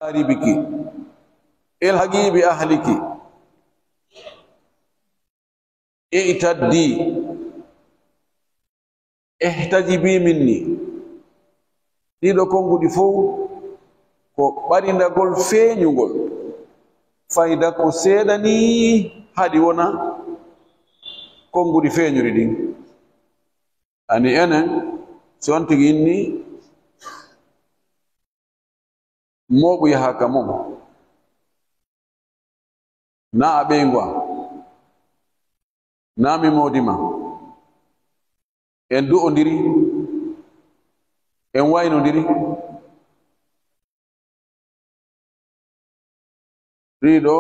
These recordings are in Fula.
qaribiki ilhaqi bi ahliki i'taddi ihtajibi minni. Ɗiɗo konguɗi fof ko ɓarindagol feeñugol, fayda ko seeɗani haɗi wona konguɗi feeñuri ɗin. Ani enen so on tigi inni moɓu yahaka mom na a ɓeygu am na mi modima, en du'odiri en waynodiri, ɗiɗo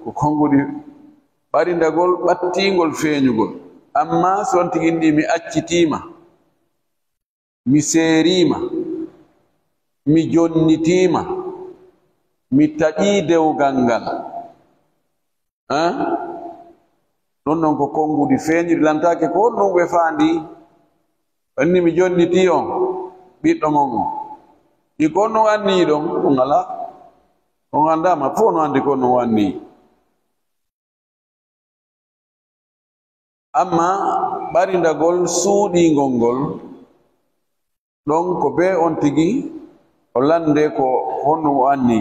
ko konguɗi ɓarindagol ɓattingol feeñugol. Amma so on tigi inni mi accitima, mi seerima, mi jonnitima, mi taƴi dewgal ngal, ɗon non ko konguɗi feeñuɗi lantake ko ɗum ɓe faandi. Anni mi jonniti on ɓiɗɗo mon on ɗi ko non anni ɗon on ala on andama fof no andi ko non anni. Amma ɓarindagol suuɗingol ngol ɗon ko be on tigi o lande ko honno o anni.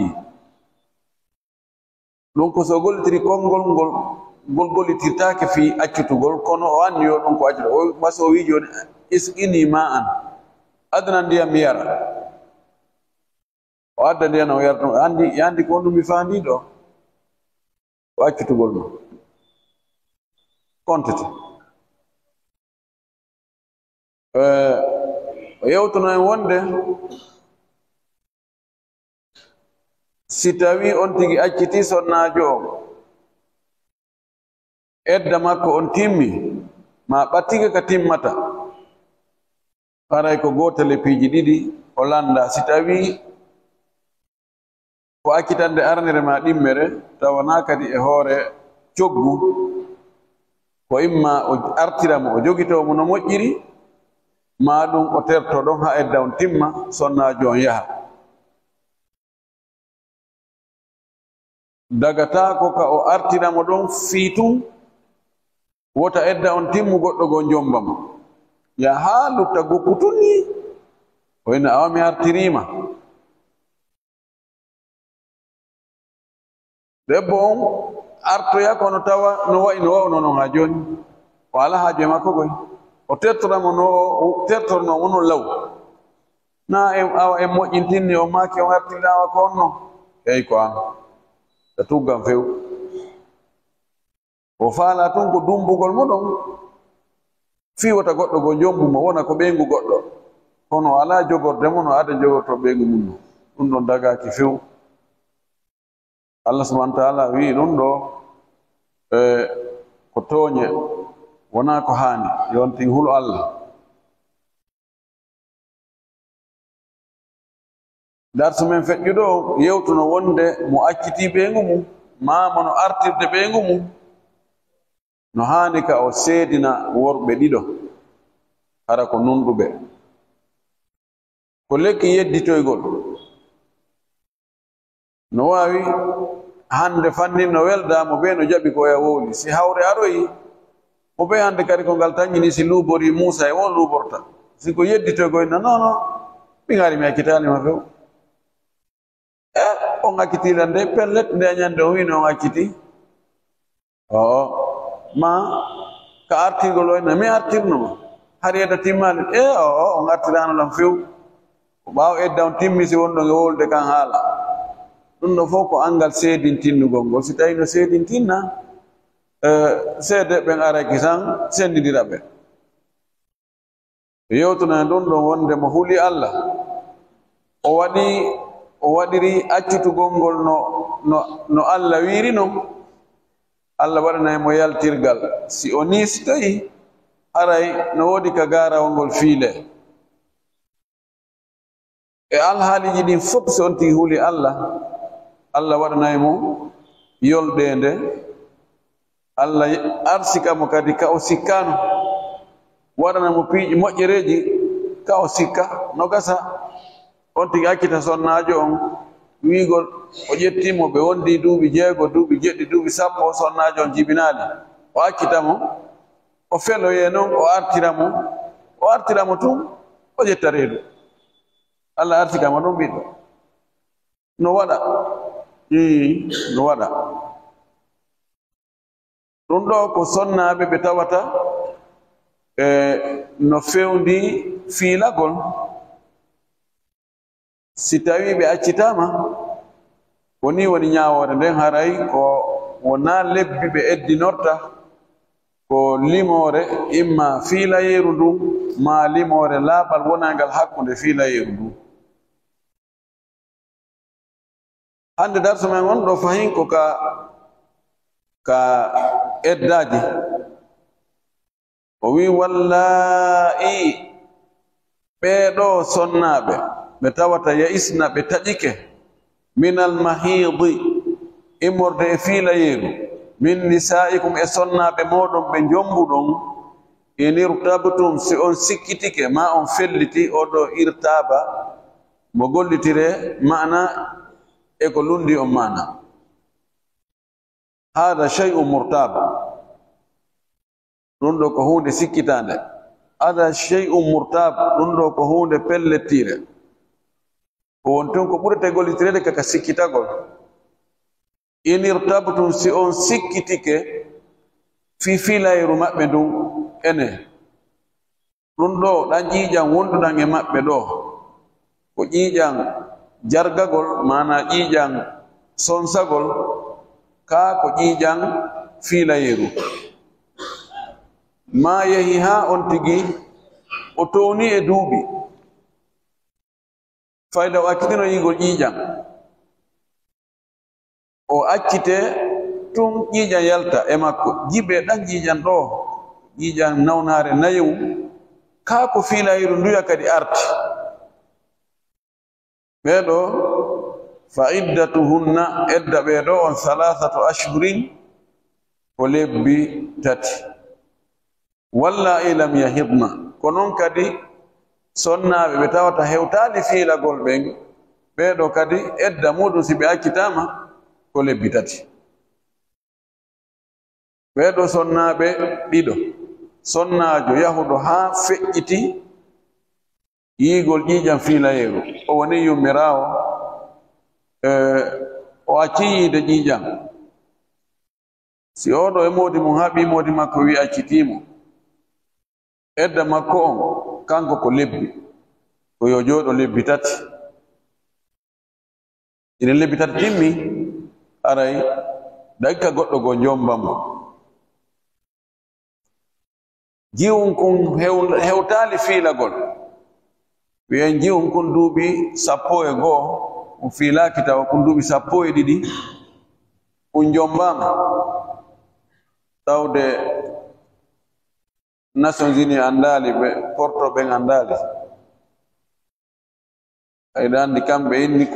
Ɗum ko so gollitiri konngol ngol ngol gollitirtake fi accutugol, kono o anni yo ɗum ko accuto. O maso o wi joni isqini ma an, adana ndiyam mi yara. O adda ndiyam o yarta andi yandi ko ɗum mi faandi ɗo ko accutugol ma kontete. O yewtono en wonde si tawi on tigi acciti sonnajo o, edda makko on timmi, ma ɓattiga ka timmata, haray ko gotel e piiji ɗiɗi o landa. Si tawi ko accitande arnere ma ɗimmere tawana kadi e hoore coggu, ko imma o artiramo o jogitomo no moƴƴiri, ma ɗum o terto ɗon ha edda on timma sonnajo on yaha. Dagata ko ka o artiramo ɗon fiitum wota edda on timmu goɗɗo go jombamo ya ha lutta gokku tunni o ina awa mi artirima. Debbo on artoya kono tawa no wayi no wawno non ha joni o ala haaje makko goy, o tertoramo no o tertornomo no law na awa en moƴƴintinni o maki on artirɗawa ko on non. Eyi ko an e tuggam few o faala tun ko dumbugol muɗum fiwata goɗɗo go jombumo wona ko ɓeygu goɗɗo, kono ala jogordemo no ada jogorto ɓeygu mum. Ɗum ɗon dagaki few. Allah subhanahu wa ta'ala wi ɗum ɗo ko tooñe wona ko haani, yonti hulo Allah. Darsu men feƴƴuɗo yewtuno wonde mo acciti ɓeygu mum ma mono artirde ɓeygu mum, no haani ka o seedina worɓe ɗiɗo hara ko nunɗuɓe. Ko lekki yedditoygol no wawi hande fannin no weldamo ɓe no jaɓi ko ya wowli. Si hawre aroyi mo ɓe hande kadi ko ngal tañini si luubori Moussa e won luuborta. Si ko yedditoygoy na nono min ari mi accitanima few. On accitila nde pellet nde ñande o wino on acciti ma ka artirgol oyna mi artirnoma har yedda timmali on artirano lam few. Ko ɓaawo edda on timmi si wonɗon e wolde kan haala. Ɗum ɗo fof ko angal seedintinnugol ngol. Si tawi no seedintinna seede ɓen araki tan sendidira ɓe. Yewtuno e ɗum ɗon wonde mo huli Allah o waɗiri accutugol ngol no Allah wiiri non. Allah waɗanay mo yaltirgal. Si o nistoyi haray no woodi ka garawol ngol fiile e alhaaliji ɗin fof. So on tigi huli Allah waɗanay mo yolɗende. Allah arsika mo kadi ka o sikkano, waɗana mo piiji moƴƴereji ka o sikka no gasa on tigi accita sonnajo on wiigol o ƴettimo ɓe wondi duuɓi 6 duuɓi 7 duuɓi 10 sonnajo on jibinaali o accitamo o feloye noon o artiramo tun o ƴetta reedu Allah artigama ɗum ɓiɗɗo no waɗa no waɗa ɗum ɗo ko sonnaɓe ɓe tawata no fewndi fiilagol si tawi ɓe accitama woni ñaawore nden haray ko wona lebbi ɓe eddinorta ko limore imma fiilayeru ndu ma limore laaɓal wonangal hakkunde fiilayeru ndu hande darso men on ɗo fahin ko ka eddaji o wi wallahi ɓeeɗo sonnaɓe ɓe tawata ya isna ɓe taƴike minal mahidi immorde e fiilayeru min nisaikum e sonnaɓe moɗon ɓe jombuɗon in irtabtum si on sikkitike ma on felliti oɗo irtaba mo gollitire mana e ko lundi on mana hada shay'un murtab ɗum ɗo ko hunde sikkitande hada shay'un murtab ɗum ɗo ko hunde pellettire ko wonton ko ɓurete gollitirede kaka sikkitagol in irtabtum si on sikkitike fi filayru maɓɓe ndun ene ɗum ɗo ɗan ƴiiƴan wonduɗan e maɓɓe ɗo ko ƴiiƴan jargagol mana ƴiiƴan sonsagol ka ko ƴiiƴan filayeru ma yehi ha on tigi o towni e duuɓi fayda o akkitino yigol ƴiiƴan o accite tun ƴiiƴan yalta e makko jiɓe ɗan ƴiiƴan ɗo ƴiiƴan nawnare nayewu ka ko filayeru nduya kadi arti ɓeɗo fa iddatuhunna edda ɓeɗo on 3 ashhurin ko lebbi 3 walla ilam yahidna ko noon kadi sonnaɓe ɓe tawata hewtali fiilagol ɓen ɓeɗo kadi edda muɗum si ɓe accitama ko lebbi 3 ɓeɗo sonnaɓe ɗiɗo sonnajo yahuɗo ha feƴƴiti yiigol ƴiiƴan fiilayeru o woni yummirawo o acci yiide ƴiiƴan si oɗo e moodi mum haɓi moodi makko wi accitimo edda makko on kanko ko lebbi ko yo jooɗo lebbi 3 ine lebbi 3 timmi aray dagga goɗɗo go jombamo jiwum kun hewtali fiilagol wiyen jiwum kun duuɓi 11 on fiilaki tawa kun duuɓi 12 kun jombama tawde Nations Unies andali ɓe porto ɓen andali ayɗa andi kamɓe inni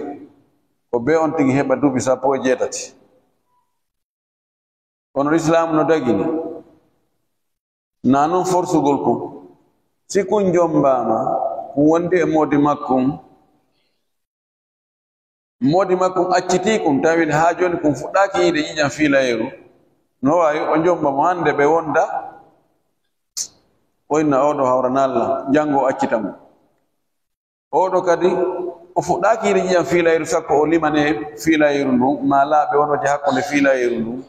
ko be on tigi heɓa duuɓi 18 kono l'islam no dagini na noon forsugol kum si kun jombama kun wondi e moodi makkum acciti kum tawi ha joni kun fuɗɗaki yiide ƴiƴan fiilayeru no wawi o jombamo hande ɓe wonda oyna oɗo hawranalla janngo o accita mo oɗo kadi o fuɗɗaki yiide ƴiƴan fiilayeru sakko o limane fiilayeru ndun ma laaɓe wonoje hakkunde fiilayeru ndun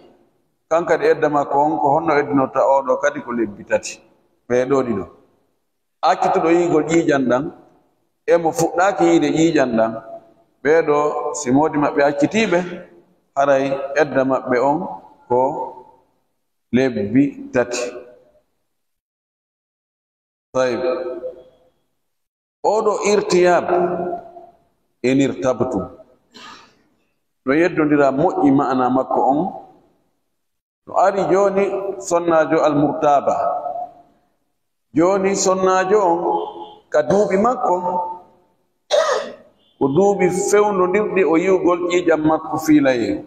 kankadi edda makko on ko honno eddinorta oɗo kadi ko lebbi 3 ɓeɗo ɗiɗo accituɗo yiigol ƴiiƴan ɗan emo fuɗɗaki yiide ƴiiƴan ɗan ɓeɗo si moodi maɓɓe accitiɓe haray edda maɓɓe on ko lebbi 3 tayib oɗo irtiyab en irtabtum ɗo yeddodira moƴƴi ma'ana makko on to ari joni sonnajo almurtaba joni sonnajo on ka duuɓi makko ko duuɓi fewndodirɗi o yiwgol ƴiiƴam makko fiilayeru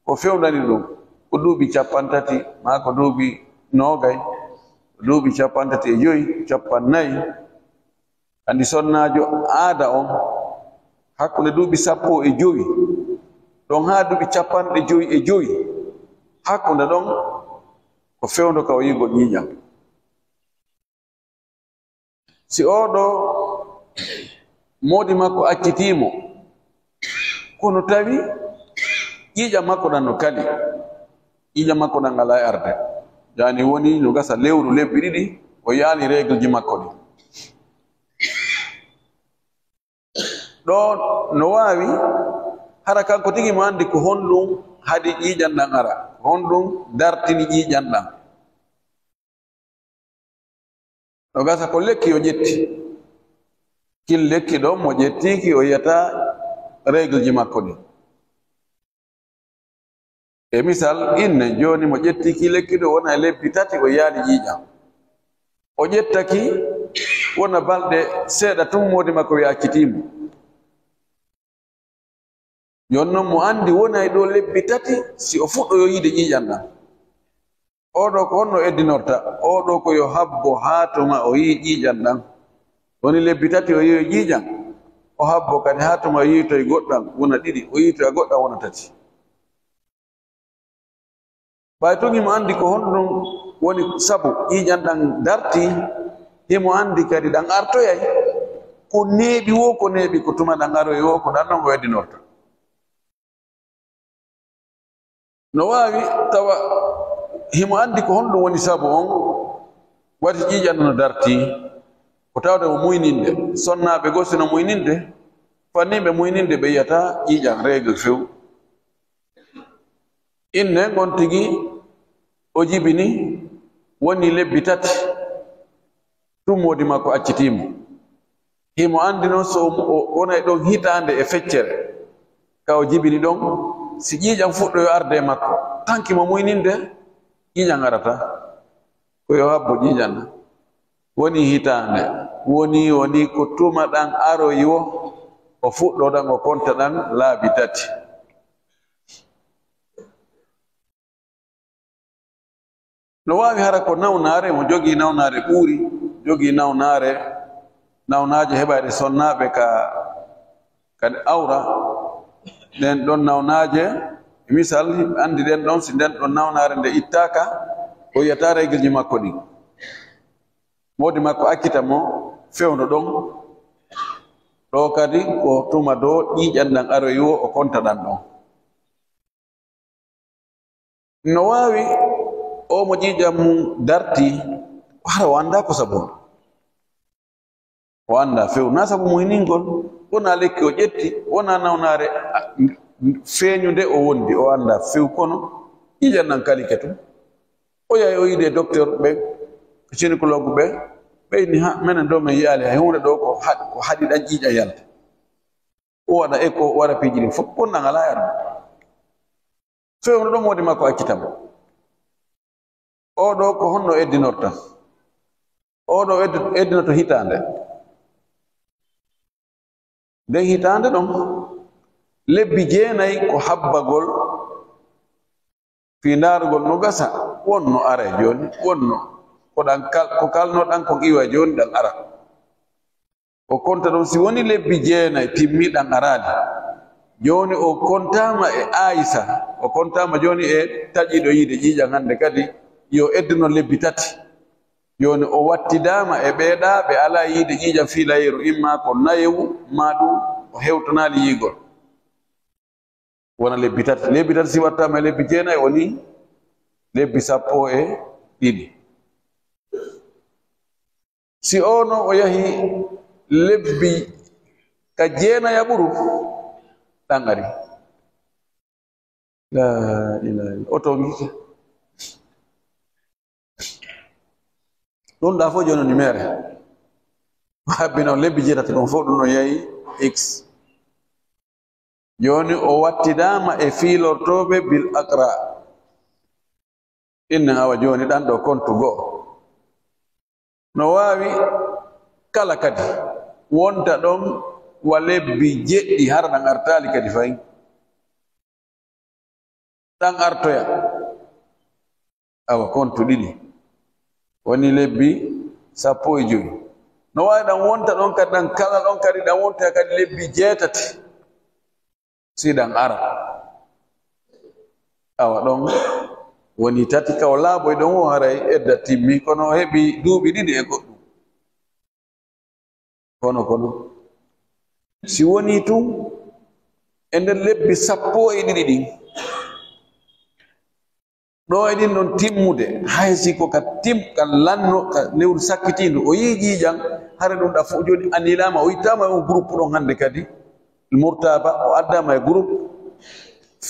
ko fewndani ɗum ko duuɓi 30 ma ko duuɓi 20 duuɓi 35 40 andi sonnajo aada on hakkunde duuɓi 15 ɗon ha duɓi capanɗe 5 hakkunde ɗon ko fewndo ka o yigo ƴiiƴam. Si oɗo moodi makko accitimo kono tawi ƴiiƴam makko ɗan no kali, ƴiiƴam makko ɗan ala e arde, jani woni no gasa lewru lebbi 2 o yaali règle ji makko ɗi. ɗo no waawi hara kanko tigi mo andi ko honɗum hadi ƴiiƴam ɗan ara, honɗum dartini ƴiiƴam ɗan. no gasa ko lekki o ƴetti, kin lekki ɗo mo ƴettiki o yiyata règle ji makko ɗi. e misal inne joni mo ƴettiki lekki ɗo wona lebbi 3 o yaali ƴiiƴam, o ƴettaki wona balɗe seeɗa tum moodi makko wi accitimo. jonnon mo andi wonay ɗo lebbi 3 si o fuɗɗo yo yiide ƴiiƴam ɗam, oɗo ko honno eddinorta, oɗo ko yo habbo haa tuma o yii ƴiiƴam ɗam, woni lebbi 3 o yi'i ƴiiƴam, o habbo kadi haa tuma o yiitoye goɗɗam wona 2, o yiitoya goɗɗam wona 3. ɓay tugi mo andi ko honɗum woni sabu ƴiiƴam ɗam darti, himo andi kadi ɗam artoyay, ko neeɓi wo ko neeɓi ko tuma ɗam aroy wo ko ɗan ɗon o eddinorta. no waawi tawa himo andi ko honɗum woni sabu on wati ƴiiƴam no darti, ko tawde mo muyninde. sonnaɓe goo sino muyninde, fanniɓe muyninde ɓe yiyata ƴiiƴam règle few. inne gon tigi o jibini woni lebbi 3 tummodi makko accitimo, himo andi noon so wonay ɗon hitande e feccere ka o jibini ɗon, si ƴiiƴam fuɗɗo yo arde e makko tanki mo muyninde ƴiiƴam arata, ko yo habbo ƴiiƴam ɗam. woni hitande woni ko tuma ɗan aroyi wo o fuɗɗo ɗan o konta ɗan laabi 3. no waawi hara ko nawnare mo jogii nawnare ɓuuri, jogii nawnaje heɓayde sonnaɓe kadi awra, nden ɗon nawnaje misal andi ɗen ɗon, si nden ɗon nawnare nde ittaka o yiyata règle ji makko ɗi, moodi makko accita mo fewndo ɗon, ɗo kadi ko tuma dow ƴiiƴam ɗan aroyi wo o konta ɗan ɗon. no waawi o mo ƴiiƴam mum darti hara o anda ko sabu o anda few, na sabu muyningol, wona lekki o ƴetti, wona nawnare feeñude o wondi, o anda few, kono ƴiiƴam ɗan kalike tum. o yahi o yiide docteur ɓe gynécologue ɓe ɓeyni ha minen ɗo min yiyaali hay hunde ɗo ko haɗi ɗan ƴiiƴam yalta, o waɗa écho o waɗa piiji ɗin fof, gonɗan ala yarde fewno ɗo moodi makko accitamo. oɗo ko honno eddinorta, oɗo eddinoto hitande, nden hitande ɗon lebbi 9 ko habbagol fi ndarugol no gasa wonno ara joni, wonno ko kalnoɗan ko iwa joni ɗan ara, o konta ɗon si woni lebbi 9 timmi ɗan arali, joni o kontama e Aissa, o kontama joni e taƴiɗo yiide ƴiiƴam hande kadi yo eddino lebbi 3, joni o wattidama e ɓeeɗa ɓe ala yiide ƴiiƴam fiilayeru, imma ko nayewu ma ɗum o hewtanali yiigol, wona lebbi 3. lebbi 3 si wattama e lebbi 9 woni lebbi 12. si ono o yahi lebbi ka 9 ya ɓuru ɗan ari, la ilaha illa oto ngike ɗum ɗa fof joni numére habbino lebbi 7 ɗum fof ɗum no yahi x. joni o wattidama e fiilortoɓe bil aqra, inne awa joni ɗan ɗo kontu goo. no waawi kala kadi wonta ɗon wa lebbi 7 hara ɗan artali kadi fayi, ɗan artoya awa kontu 2 woni lebbi 15. no waawi ɗan wonta ɗon kadi ɗan kala ɗon kadi ɗan wonta kadi lebbi 8 si ɗan ara, awa ɗon woni tati kaw laaboy ɗon o haray edda timmi kono heɓi duuɓi ɗiɗi e goɗɗum kono si woni tun e nder lebbi 12 ɗin ɗo e ɗin ɗon timmude haysi ko ka ka lanno ka lewru sakkitindu o yii ƴiiƴan hare ɗum ɗa fof joni anilama o yittama e on groupe ɗon hande kadi murtaba o addama e groupe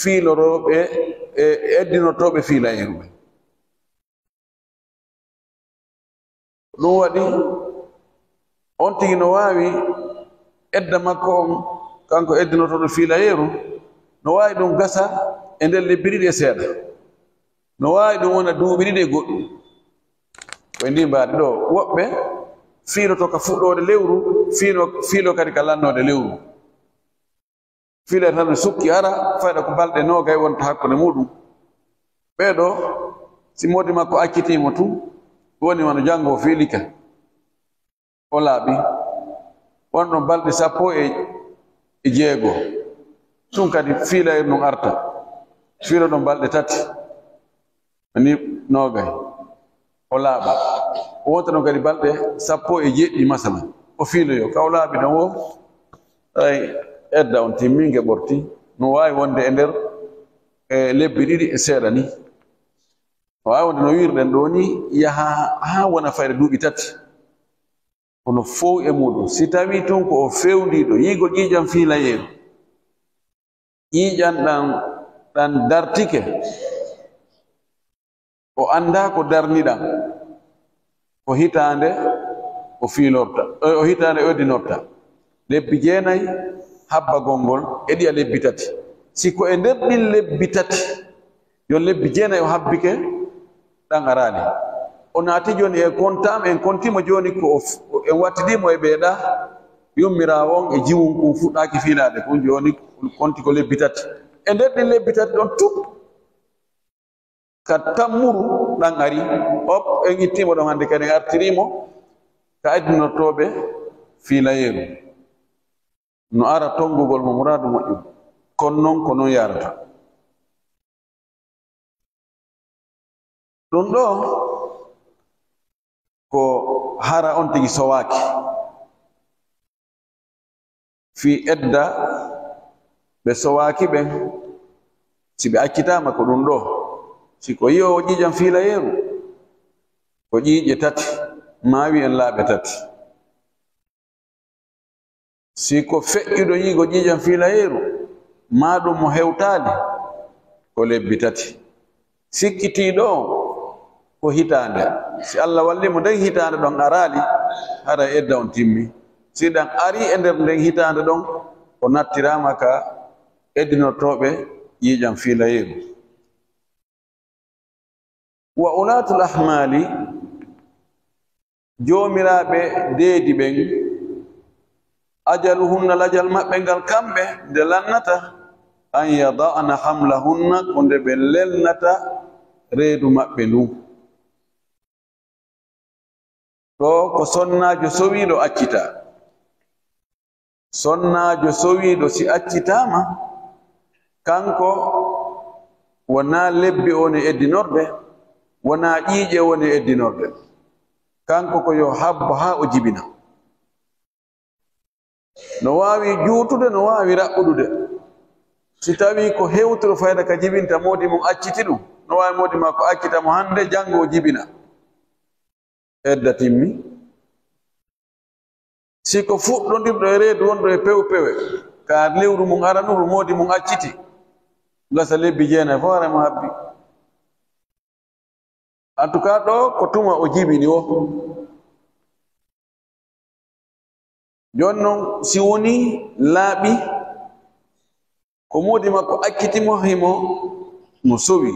fiiloroɓe e eddinotoɓe fiilayeruɓe ɗum waɗi on tigi no wawi edda makko on kanko eddinotoɗo fiilayeru no wawi ɗum gasa e nder lebbi ɗiɗi e seeɗa no wawi ɗum wona duuɓi ɗiɗi e goɗɗum koye ndi mbaɗi ɗo woɓɓe fiiloto ka fuɗɗode lewru fiilo kadi ka lannode lewru fiilere tan ne sukki ara fayɗa ko balɗe nogay wonta hakkude muɗum ɓeeɗo si modi makko accitimo tun woni wano janngo o fiilika o laaɓi wonɗon balɗe 16 tun kadi fiilayre non arta fiilo ɗon balɗe 3 ni nogay o laaɓa o wonta ɗon kadi balɗe 17 masala o fiiloyo kaw laaɓi ɗon o ay edda on timminge ɓorti no wawi wonde e nder lebbi ɗiɗi e seeɗa ni no wawi wonde no wirɗen ɗo ni yaha ha wona fayre duuɓi 3 kono fow e muɗum si tawi tun ko o fewndiɗo yiigo ƴiiƴam fiilayeru ƴiiƴan ɗan dartike o anda ko darniɗan ko hitande o fiilorta o hitande o eddinorta lebbi 9 habbagol ngol e ɗiya lebbi 3 siko e nder ɗin lebbi 3 yo lebbi 9 o habbike ɗan arani o naati joni e kontam en kontimo joni ko en wattidimo e ɓeeɗa yummirawo on e jiwum kum fuɗɗaki fiilade kon joni konti ko lebbi 3 e nder ɗin lebbi 3 ɗon tup ka tammuru ɗan ari hop en ittimo ɗon hande kadi en artirimo ka addinotoɓe fiilayeru no ara tongugol mo muradu moƴƴum kono noon ko noon yarata ɗum ɗo ko hara on tigi sowaki fi edda ɓe sowaki ɓen si ɓe accitama ko ɗum ɗo si ko yi'owo ƴiiƴam fiilayeru ko ƴiiƴe 3 mawi en laaɓe 3 si ko feƴƴuɗo yiigo ƴiiƴam fiilayeru maɗum mo hewtali ko lebbi 3 sikkitiɗo ko hitande si Allah wallimo nden hitande ɗon arali hara edda on timmi si ɗan ari e nder nden hitande ɗon o nattirama ka eddinotoɓe ƴiiƴam fiilayeru wa ulatul ahmali jomiraɓe deedi ɓen ajaluhunna lajal maɓɓe ngal kamɓe nde lannata an yada'na hamlahunna ko nde ɓe lelnata reedu maɓɓe ndun ɗo ko sonnajo sowiɗo accita sonnajo sowiɗo si accitama kanko wona lebbi woni eddinorde wona ƴiiƴe woni eddinorde kanko ko yo habbo ha o jibina no wawi juutude no wawi raɓɓuɗude si tawi ko hewtoro fayda ka jibinta modi mum acciti ɗum no wawi modi ma ko accita mo hande janngo o jibina edda timmi si ko fuɗɗodirɗo e reedu wonɗo e pewe ka lewru mum aranuru modi mum acciti gasa lebbi 9 fo haremo habbi en tout cas ɗo ko tuma o jibini o joni noon si woni laaɓi ko modi makko accitimo himo no sowi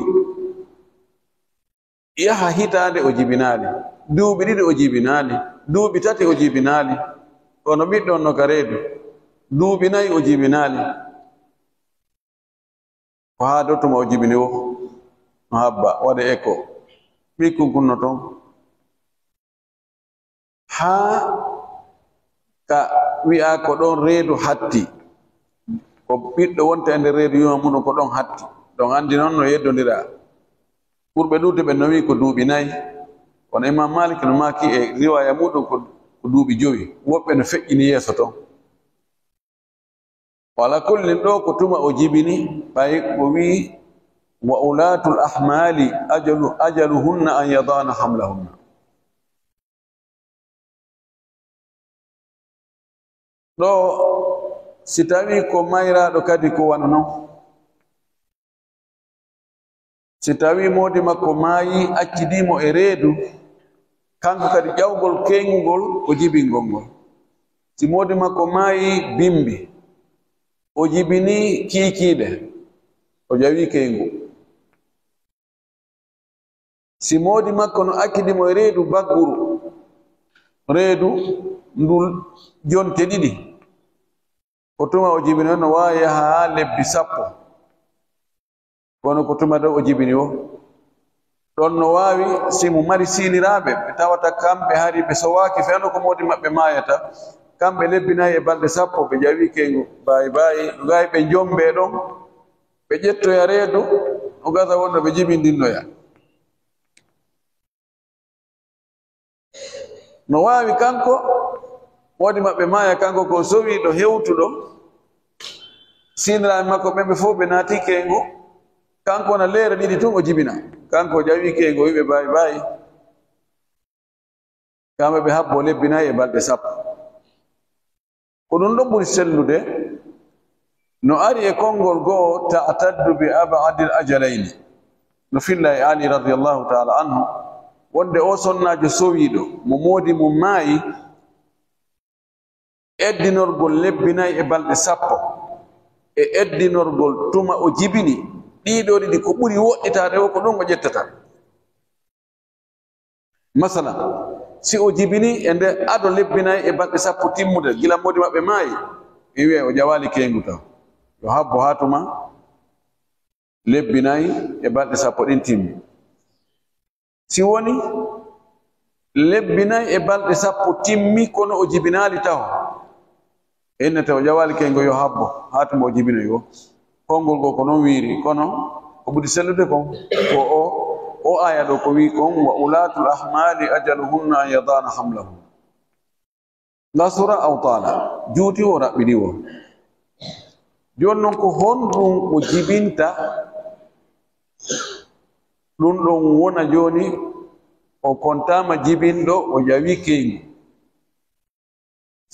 yaha hitande o jibinali duuɓi 2 o jibinali duuɓi 3 o jibinali kono ɓiɗɗon no ka reedu duuɓi 4 o jibinali ko ha dottuma o jibini o no habba waɗa eko ɓikkon kunno toon ha ka wi'a ko ɗon reedu hatti ko ɓiɗɗo wonta e nder reedu yima muɗum ko ɗon hatti don andi non no yeddondira ɓurɓe ɗuude ɓe nawi ko duuɓi 4 kono Imam Malik no maki e riwaya muɗum ko duuɓi 5 woɓɓe no feƴƴini yeeso ton wala kullin ɗo ko tuma o jibini ɓay o wi wa ulatul ahmali ajaluhunna an yadana hamlahunna ɗo si tawi ko mayraɗo kadi ko wano non si tawi modi makko maayi accidimo e reedu kanko kadi ƴawgol kengugol o jibingol ngol si modi makko maayi bimbi o jibini kiikiiɗe o ƴawi kengu si modi makko no akkidimo e reedu bagguru reedu ndul jonte 2 ko tuma o jibini on no wawi yaha lebbi 10 kono ko tuma dow o jibini o ɗon no wawi si mo mari siniraɓe ɓe tawata kamɓe hari ɓe sowaki feno ko modi maɓɓe mayata kamɓe lebbi 4 e balɗe 10 ɓe ƴawi kengu bayi gayi ɓe jombe ɗon ɓe ƴettoya reedu o gasa wonno ɓe jibindinnoya no wawi kanko modi maɓɓe maya kanko ko sowi ɗo hewtuɗo siniraɓe makko ɓeɓe fof ɓe naati kengu kanko na leere 2 tun o jibina kanko ƴawi kengu o wiɓe bayi kamɓe ɓe habbo lebbi 4 e balɗe 10 ko ɗum ɗon ɓuri sellude no ari e konngol goo ta'taddu bi abadil ajalayni no filla e Ali radiyallahu ta'ala anhu wonde o sonnajo sowiɗo mo modi mum maayi eddinorgol lebbi 4 e balɗe 10 e eddinorgol tuma o jibini ɗiɗo 2 ko ɓuri woɗɗitade o ko ɗum o ƴettata masala si o jibini e nde ado lebbi 4 e balɗe 10 timmude gila modi maɓɓe maayi ɓe wiya o ƴawali kengu taw yo habbo ha tuma lebbi 4 e balɗe 10 ɗin timmi si woni lebbi 4 e balɗe 10 timmi kono o jibinali taw ennete o ƴawali kengo yo habbo ha tuma o jibinoy o konngol go ko non wiiri kono ko ɓuri sellude kon ko o aya ɗo ko wi kon wa ulatul ahmali ajaluhunna an yadana hamlahum nasura aw tala juuti o raɓɓiɗi o joni noon ko honɗum o jibinta ɗum ɗon wona joni o kontama jibinɗo o ƴawi kengu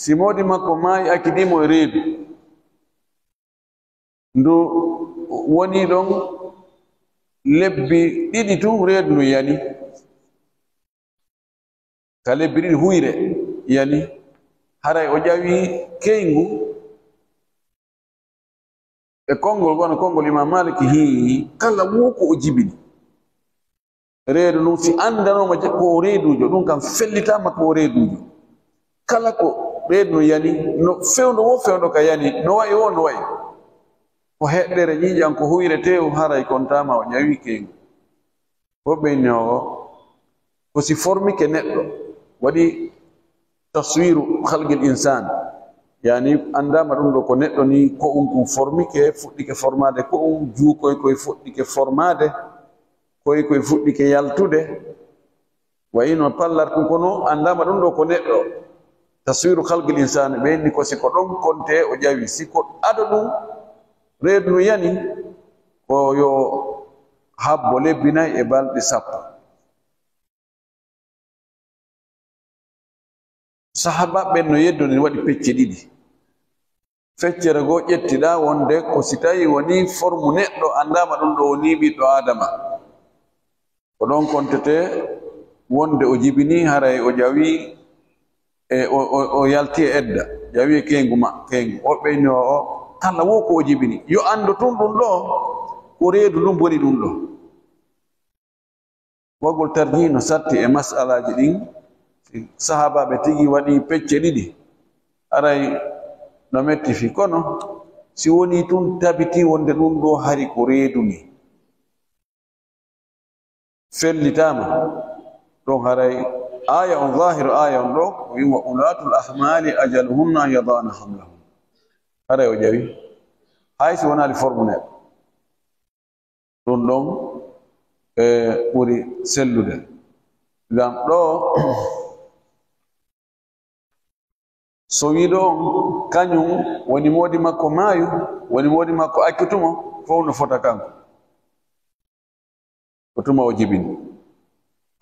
si modi makko maayi akkidimo e reedu ndu woni ɗon lebbi 2 tun reedu ndu yani ka lebbi 2 huyre yani haray o ƴawi kengu e konngol gono konngol Imam Malik hi kala woko o jibini reedu ɗum si andanoma ko reedujo ɗum kam fellitama ko reedujo kala ko reedu no yani no fewndo wo fewndo ka yani no wayi o no wayi ko heɗɗere ñiiƴan ko huyre tew haray kontama o ƴawi kengu woɓɓeni o ko si formike neɗɗo waɗi taswiru halqil insan yani andama ɗum ɗo ko neɗɗo ni ko kum formike fuɗɗike formade ko juukoy koye fuɗɗike formade koye fuɗɗike yaltude wayino pallar ɗum kono andama ɗum ɗo ko neɗɗo taswiru halqil insan ɓeyni ko siko ɗon konte o ƴawi siko ado ɗum reedu no yani ko yo habbo lebbi 4 e balɗe 10 sahabaɓe no yeddoni waɗi pecce 2 feccere goo ƴettiɗa wonde ko si tawi woni formu neɗɗo andama ɗum ɗo woni ɓiɗɗo adama ko ɗon kontete wonde o jibini haray o ƴawi e o yalti e edda ƴawi e kengu woɓɓeyni o kala wo ko o jibini yo andu tun ɗum ɗo ko reedu ɗum boni ɗum ɗo wagol tarji no satti e masalaji ɗin sahabaɓe tigi waɗi pecce 2 aray no metti fi kono si woni tun tabiti wonde ɗum ɗo hari ko reedu ni fellitama ɗon haray aya on zahiru aya on ɗo wi wa ulatul ahmali ajaluhunna an yadana hamlahum haray o ƴawi hay si wonali forme neɗɗo ɗum ɗon ɓuri sellude ngam ɗo so wiɗo on kañum woni moodi makko maayu woni moodi makko akkitumo fof no fota kanko ko tuma o jibini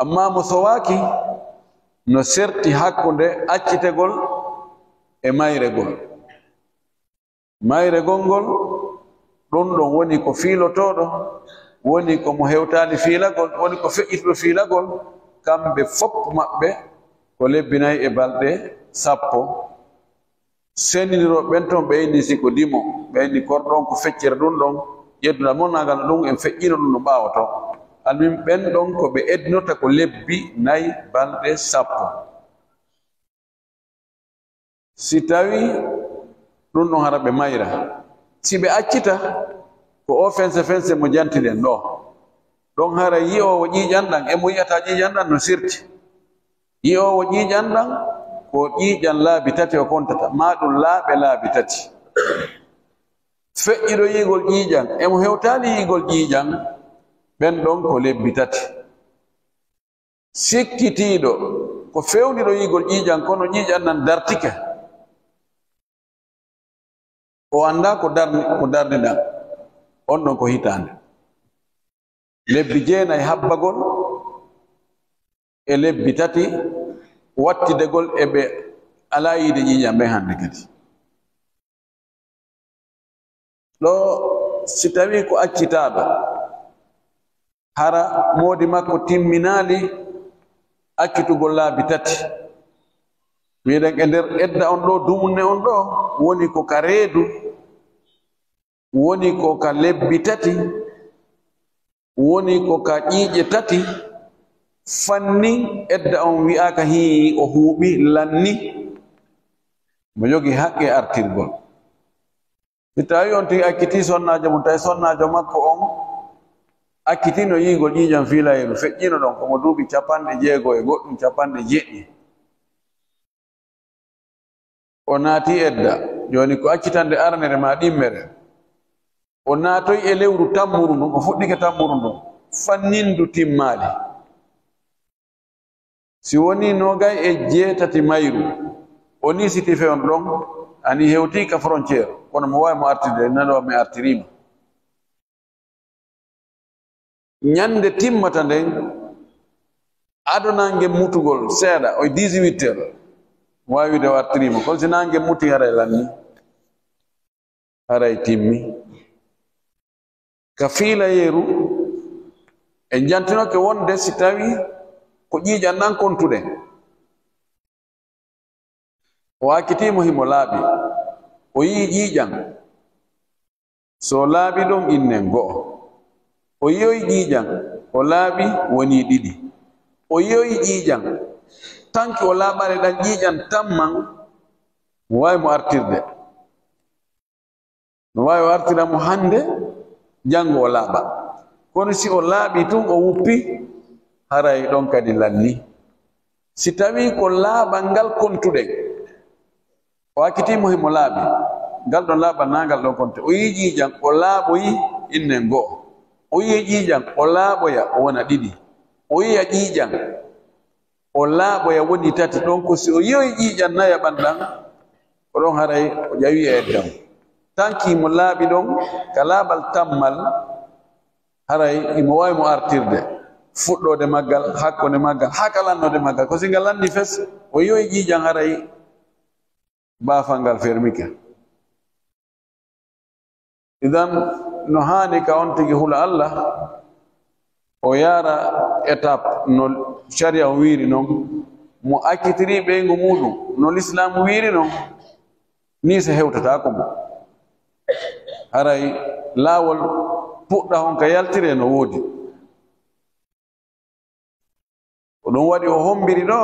amma mo sowaaki no serti hakkunde accitegol e mayregol mayregol ngol ɗum ɗon woni ko fiilotoɗo woni ko mo hewtaali fiilagol woni ko feƴƴituɗo fiilagol kamɓe fof maɓɓe ko lebbinayi e balɗe 10 sendiniro ɓen toon ɓeyni siko dimo ɓeyni korɗon ko feccere ɗum ɗon ƴedduna monnagal ɗum en feƴƴino ɗum no ɓaawoto almin ɓen ɗon ko ɓe eddinota ko lebbi 4 balɗe 10 si tawi ɗum ɗon hara ɓe mayra si ɓe accita ko o fense mo jantiɗen ɗo ɗon hara yi'owo ƴiiƴanɗan emo yi'ata ƴiiƴanɗan no sirti yi'owo ƴiiƴanɗan ko ƴiiƴan laabi 3 o kontata ma ɗum laaɓe laabi 3 feƴƴiɗo yiigol ƴiiƴan emo hewtaali yiigol ƴiiƴan ɓen ɗon ko lebbi 3 sikkitiiɗo ko fewniɗo yiigol ƴiiƴan kono ƴiiƴan nan dartike o annda ko darniɗan on ɗon ko hitaande lebbi 9 habbagol e lebbi 3 wattidegol e ɓe alaa yiide ƴiiƴam ɓen hannde kadi ɗo si tawi ko accitaaɗo hara moodi makko timminaali accitugol laabi 3 wiiɗen e nder edda on ɗo dumunne on ɗo woni ko ka reedu woni ko ka lebbi 3 woni ko ka ƴiiƴe 3 fanni edda on wi'aka hi o huuɓi lanni mo jogi haqqe artirgol si tawi on tigi akkiti sonnajo mum tawi sonnajo makko on akkitino yiigol ƴiiƴam fiilayeru feƴƴino ɗon komo duuɓi 60 e goɗɗum 90 o naati edda joni ko accitande arnere ma ɗimmere o naatoy e lewru tammuru ndun o fuɗɗike tammuru ndun fannindu timmaali si woni 28 mayru o ni siti fewn ɗon ani hewti ka frontiére kono mo wawi mo artirde nano mi artirima ñande timmata nden adonange mutugol seeɗa o 18 heures mo wawi wide o artirima kono si nange muti haray lanni haray timmi ka fiila yeeru e jantinoke wonde si tawi ko ƴiiƴan nan kontuɗen o akkitimo himo laaɓi o yii ƴiiƴan so laaɓi ɗon innen go'o o yiyoyi ƴiiƴan o laaɓi woni 2 o yiyoyi ƴiiƴan tanki o laaɓare ɗan ƴiiƴan tamman mo wawi mo artirde no wawi o artira mo hande janngo o laaɓa kono si o laaɓi tun o wuppi haray ɗon kadi lanni si tawi ko laaɓal ngal kontuɗen o akkitimo himo laaɓi ngal ɗon laaɓal nangal ɗon konte o yii ƴiiƴan o laaɓoyi innen go'o o yiya ƴiiƴan o laaɓoya o wona 2 o yiya ƴiiƴan o laaɓoya woni 3 ɗon ko si o yiyoyi ƴiiƴan naya ɓanɗan ko ɗon haray o ƴawi e eddam tanki mo laaɓi ɗon ka laaɓal tammal haray imo wawi mo artirde fuɗɗode maggal hakkunde maggal haa kalannode maggal ko si ngal lanni fes o yiyoyi ƴiiƴan haray baafal ngal fermike idan no haani ka on tigi hula Allah o yaara étape no sharia o wiiri noon mo akkitiri ɓeygu muɗum no l'islamu wiiri noon ni so hewtatako mo haray laawol puɗɗa hon ka yaltire no woodi ko ɗum waɗi o hombiri ɗo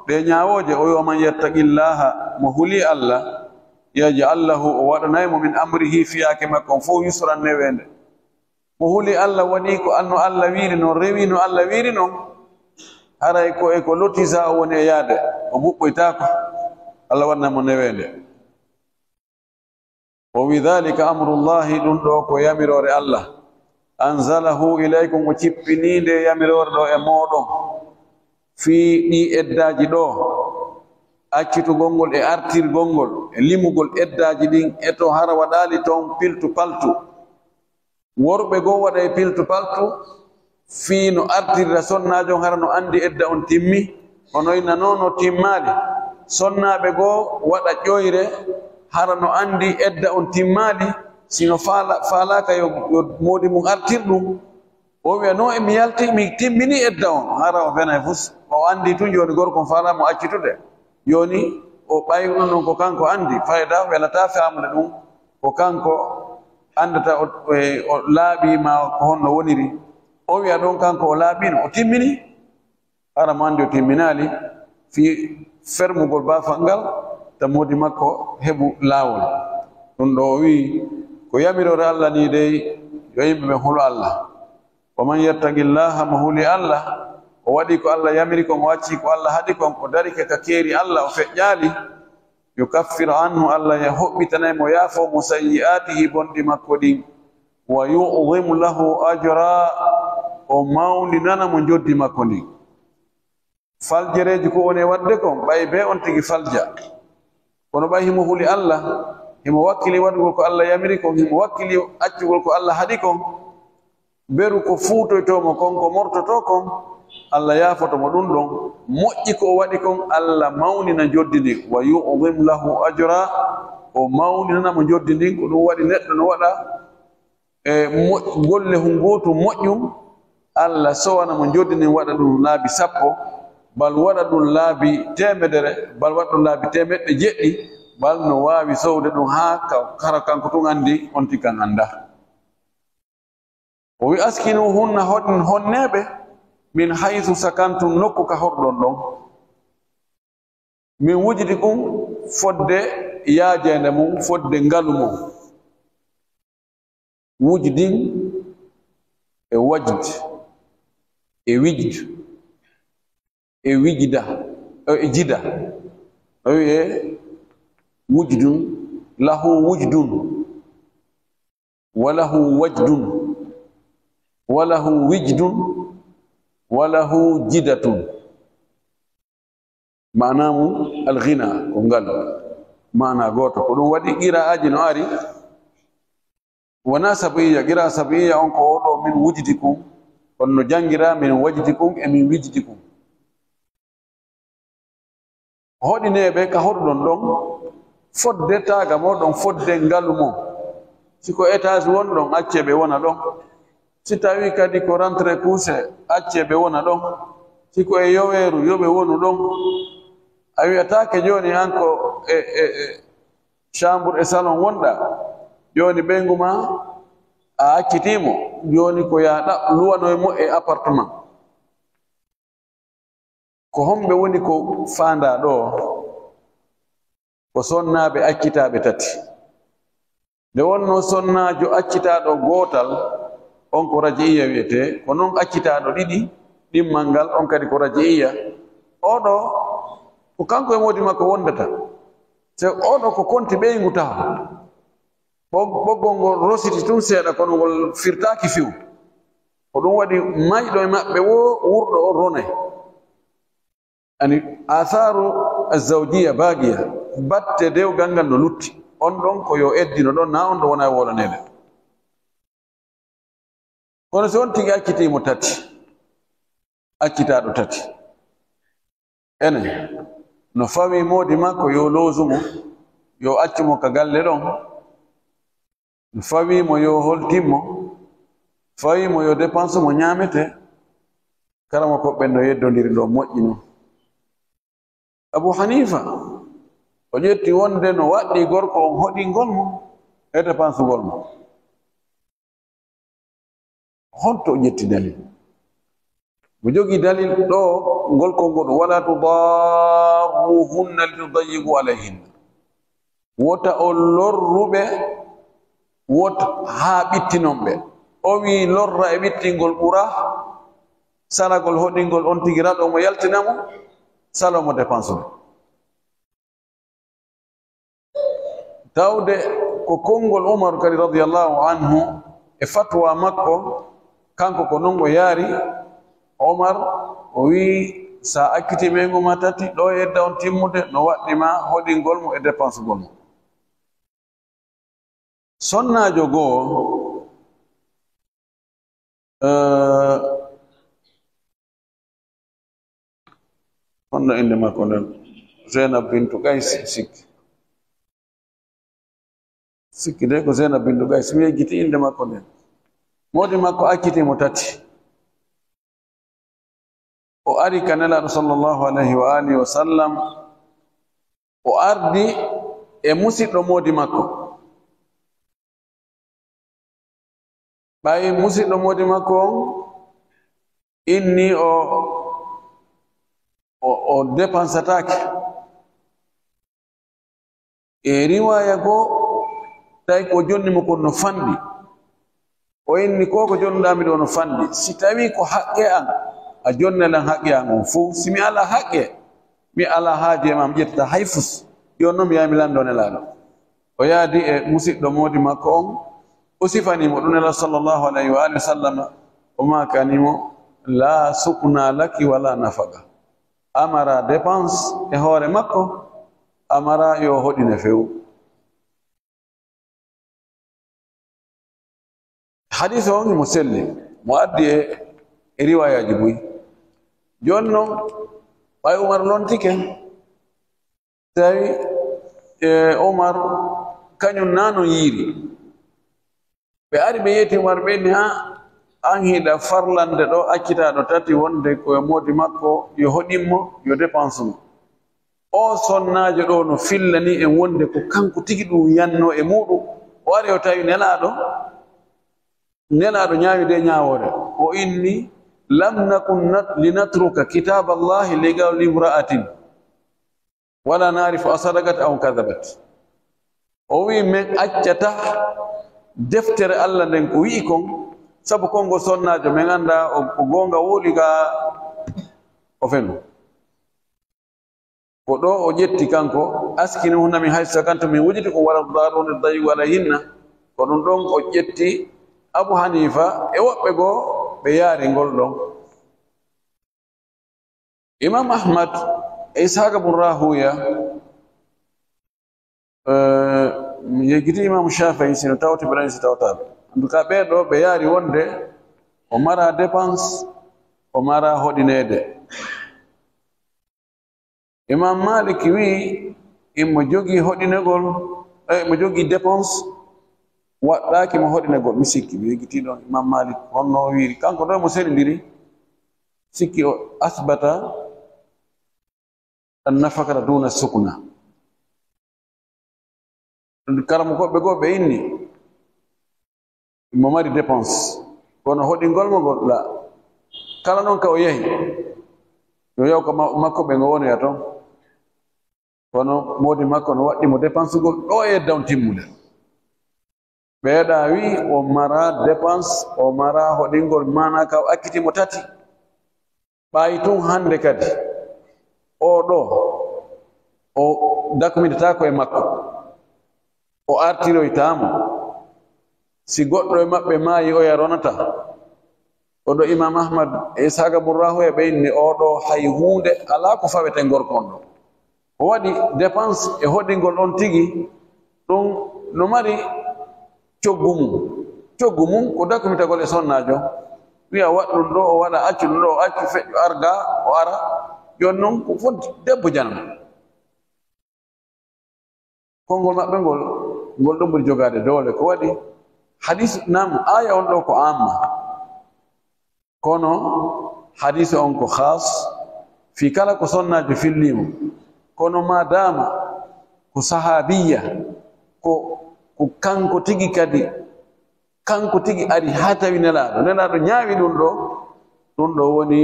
ɗe ñaawooje o yo man yattaqillaha mo huli Allah yaj'al lahu o waɗanaymo min amrihi fiyaake makko on fof yusran newende mo huli Allah waɗi ko anno Allah wiiri noon rewi no Allah wiiri noon haray ko e ko lotisa o woni e yaade o ɓuɓɓoytaako Allah waɗnamo newende o wi dhalika amrullahi ɗum ɗo ko yamirore Allah anzalahu ilaykum o cippininde yamirorɗo e moɗon fi ɗi eddaji ɗo accitugol ngol e artirgol ngol e limugol eddaji ɗin e to hara waɗali toon piltu paltu worɓe goo waɗa e piltu paltu fi no artirra sonnajo hara no andi edda on timmi onoyna noon timmali sonnaɓe goo waɗa ƴoyre hara no andi edda on timmali sino falaka yo modi mum artir ɗum o wiya no emi yalti mi timmini edda on hara o fena e fus o andi tun joni gorko falamo accitude joni o ɓayi ɗum ɗon ko kanko andi fayda welata famde ɗum ko kanko andata o laaɓima ko honno woniri o wiya ɗon kanko o laaɓino o timmini hara mo andi o timminali fi fermugol bafal ngal tammodi makko heɓu laawol ɗum ɗo o wi ko yamirore Allah ni dey yo yimɓe ɓe hulo Allah wa man yattaqillaha mo huli Allah o waɗi ko Allah yamiri kon o wacci ko Allah haɗi kon o darike ka keeri Allah o feƴƴaali yukaffir anhu Allah ya hoɓɓitanaymo yaafo mo sayyi'atihi bonɗi makko ɗin wa yu'dhimu lahu ajra o mawninana mo joddi makko ndin faljereji ko woni wadde kon ɓay be on tigi falja kono ɓay himo huli Allah himo wakkili waɗugol ko Allah yamiri kon himo wakkili accugol ko Allah haɗi kon beru ko fuutoytomo kon ko mortoto kon Allah yaafotomo ɗum ɗon moƴƴi ko o waɗi kon Allah mawnina joddi ndin wa yu'dhim lahu ajra o mawninana mo joddi ndin ko ɗum waɗi neɗɗo no waɗa e golle hungotu moƴƴum Allah sowana mo joddi ndin waɗa ɗum laabi 10 bal waɗa ɗum laabi 100 bal waɗa ɗum laabi 100 bal no waawi sowde ɗum haa kara kanko tun andi on tikan anda o wi askinu hunna honneɓe min haythu sakantum nokku ka horɗon ɗon min wujidi ɗum fodde yaajende mum fodde ngalu mum wujidin e wajd e wijd e wijda e jida o wiye wujdun lahu wujdun walahu wajdun walahu wijdun walahu jidatun manamu alghina ko ngal mana goto ko ɗum waɗi qira'aji no ari wona sabiya qira sabiya on ko oɗo min wujdikum on no jangira min wajdikum e min wijdikum hoɗineɓe ka hoɗuɗon ɗon fodde taga moɗon fodde ngalu mo siko étage wonɗon acceɓe wona ɗon si tawi kadi ko rentré couché acceɓe wona ɗon siko e yoweeru yoɓe wonu ɗon a wiyatake joni hanko chambre e salon wonɗa joni ɓeygu ma a accitimo joni ko yaɗa luwanoymo e appartement ko homɓe woni ko fanda ɗo ko sonnaɓe accitaɓe tati nde wonno sonnajo accitaɗo gotal on ko raji'iya wiyete ko noon accitaɗo ɗiɗi ɗimmal ngal on kadi ko raji'iya oɗo ko kanko e modi makko wondata se oɗo ko konti ɓeygu tawa ɓoggol ngol rositi tun seeɗa kono ngol firtaki few ko ɗum waɗi mayɗo e maɓɓe wo wurɗo o ronay ani atharu azawjiya bagiya batte dewgal ngal no lutti on ɗon ko yo eddino ɗon na on ɗo wona wolonede kono so on tigi accitimo tati accitaɗo tati ene no fawi modi makko yo loosumo yo accumo ka galle ɗon no fawimo yo holtimmo fawimo yo dépense mo ñamete karama koɓɓe no yeddodiri ɗo moƴƴi noon Abu Hanifa o ƴetti wonde no waɗɗi gorko on hoɗingol mo e dépense ngol mo honto ƴetti dalil mo jogi dalil ɗo ngol konngol wala tudarruhunna litudayyiqu alayhinna wota o lorruɓe wota haa ɓittinonɓe o wi lorra e ɓittingol ɓura salagol hoɗingol on tigi raɗo mo yaltinamo salomo dépense ɓe tawde ko konngol Umar kadi radiyallahu anhu e fatwa makko kanko ko non o yaari Omar o wi sa akkiti mengo ma tati ɗo yedda on timmude no waɗɗima hoɗingol mo e dépense gol mo sonnajo goo honno inde makko nden Zainab bintu Qays sikki de ko Zainab bintu Qays mi yejjiti inde makko nden modi makko akkiti mo tati o ari kanelaɗo sallllahu alayhi wa alihi wa sallam o ardi e musidɗo modi makko ɓawi musidɗo modi makko on inni o dépensatake e riwaya goo tawi ko jonnimo kon no fanɗi o inni ko jonnuɗami ɗo no fanɗi si tawi ko haqqe an a jonnelan haqqe an on fuu si mi ala haqqe mi ala haaje ma mi ƴetta hay fus yon noon mi yaha mi lando nelaɗo o yaadi e musidɗo modi makko on o sifanimo ɗum nela sallllahu alayhi wa alihi wa sallam o makanimo la sukna laki wala nafaga amara dépense e hoore makko amara yo hoɗine few hadith on mo selli mo addi e riwayaji boyi joni noon ɓay Umar lontike tawi Umar kañum nanon yiiri ɓe ari ɓe yeeti Umar ɓeni ha an hiɗa farlande ɗo accitaɗo tati wonde koye modi makko yo hoɗinmo yo dépense mo o sonnajo ɗo no fillani en wonde ko kanko tigi ɗum yanno e muɗum o ari o tawi nelaɗo ñaawi de ñaawore o inni lam nakun linatruka kitaba allahi ligaw limra'atin wala narifu asadagat aw kadabat o wi men accata deftere Allah nden ko wi'i kon sabu kongo sonnajo men anda o gonga woli ga o fenu ko ɗo o ƴetti kanko askini hunami hay sakanto min wujiti ko wala daruni dayi wala hinna ko ɗum ɗon o ƴetti Abu Hanifa e woɓɓe goo ɓe yaari ngol ɗon Imam Ahmad e Ishaqa bun Rahuya mi yeggiti Imam Shafi'i sino tawti ɓerani si tawtaɓe en tout cas ɓeɗo ɓe yaari wonde o mara dépense o mara hoɗinede Imam Malik wi imo jogi hoɗinegol mo jogi dépense waɗɗaki mo hoɗinegol mi sikki mi yeggiti ɗon Imam Malik honno wiiri kanko ɗo mo selidiri sikki o asbata an nafakata duna sukna karamo koɓɓe goo ɓe inni mo mari dépense kono hoɗingol mo gol la kala noon ka o yehi yo yaw ko makko ɓe ngo wonoya toon kono modi makko no waɗɗimo dépense gol ɗo e dawn timmude ɓeeɗa wi o mara dépense o mara hoɗingol mana ka o akkitimo tati ɓayi tun hande kadi o ɗo o dakumintatako e makko o artiroytamo si goɗɗo e maɓɓe maayi o yaronata oɗo Imam Ahmad e Ishaqa bun Rahuya ɓe inni oɗo hay hunde ala ko fawete gorko on ɗo o waɗi dépense e hoɗingol on tigi ɗum no mari coggu mum ko dakumitagol e sonnajo wiya waɗɗum ɗo o waɗa accu ɗum ɗo o accu feƴƴo arga o ara yon noon ko fof debbo janam konngol maɓɓe ngol ɗum ɓuri jogade doole ko waɗi hadis nam aya on ɗo ko amma kono hadis on ko khas fi kala ko sonnajo fillimo kono madama ko sahabiya ko kanko tigi kadi kanko tigi ari ha tawi nelaɗo ñaawi ɗum ɗo woni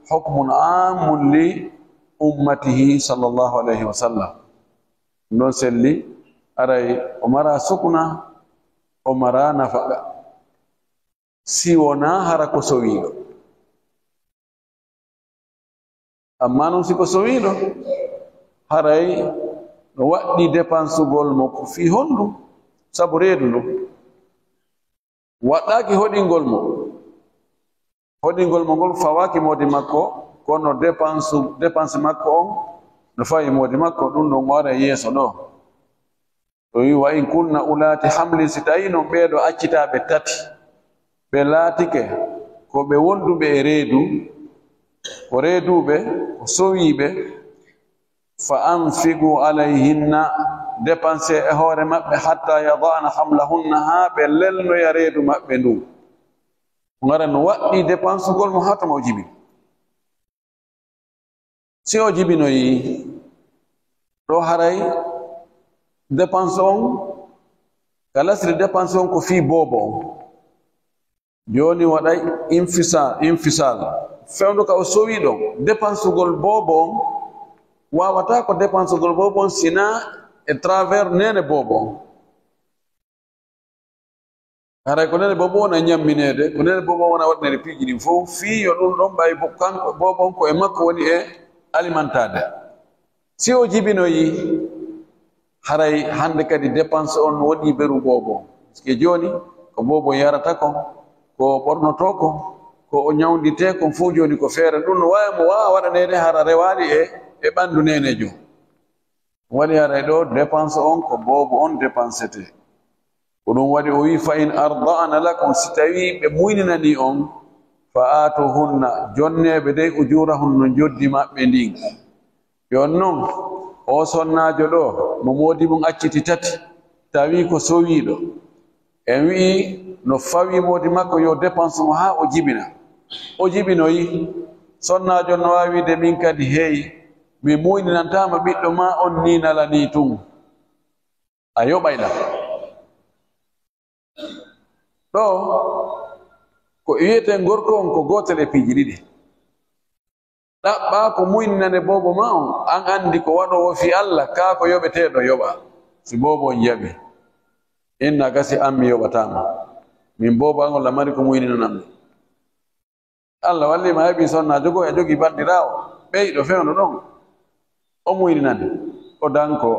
hukmun amun li ummatihi sallllahu alayhi wa sallam ɗum ɗon selli aray o mara sukna o mara nafaqa si wona hara ko sowiɗo amma noon siko sowiɗo haray no waɗɗi dépensugol mo ko fi honɗum sabu reedu ndu waɗɗaki hoɗingol mo hoɗingol mo ngol fawaki modi makko kono dépense makko on no fawi modi makko ɗum ɗon wara yeeso ɗo o wi wa in kunna ulati hamlin si tawi noon ɓeeɗo accitaɓe tati ɓe laatike ko ɓe wonduɓe e reedu ko reeduɓe ko sowiɓe fa anfigu alayhinna dépense e hoore maɓɓe hatta yadana hamlahunna ha ɓe lelnoya reedu maɓɓe ndu ngara no waɗɗi dépense ngol mo hatama o jibi si o jibinoyi ɗo haray dépense on kalasri dépense on ko fi bobo on joni waɗay infisal fewndo ka o sowi ɗon dépense ngol bobo on wawata ko dépense ngol bobo on sina e travers nene bobo on haray ko nene bobo wona ñamminede ko nene bobo wona waɗnede piiji ɗin fof fiyo ɗum ɗon ɓay kanko bobo on ko e makko woni e alimentade si o jibinoyi haray hande kadi dépense on woni beru bobo parce joni ko bobo yarata ko ɓornoto ko o ñawdite kon fof joni ko feere ɗum no wawi mo wawa waɗanede hara rewani e ɓandu nenejo waɗi haray ɗo dépense on ko bobo on dépensete ko ɗum waɗi o wi fa in arda'ana lakum si tawi ɓe muyninani on fa atuhunna jonneɓe dey ujurahun no joddi maɓɓe ndin yon noon o sonnajo ɗo mo modi mum acciti tati tawi ko sowiɗo en wi'i no fawi modi makko yo dépense mo ha o jibina o jibinoyi sonnajo no wawi wide min kadi heeyi mi muyninantama ɓiɗɗo ma on ni nalani tun a yoɓayla ɗo ko wiyete gorko on ko gotel e piiji ɗiɗi ɗaɓɓa ko muyninane bobo ma on an andi ko waɗowo fi Allah ka ko yoɓeteɗo yoɓa si bobo on jaɓi inna gasi an mi yoɓatama min bobo an olla mari ko muyninanammi Allah wallima heɓi sonnajo go e jogi bandirawo ɓeyɗo fewno ɗon o muyninane o danko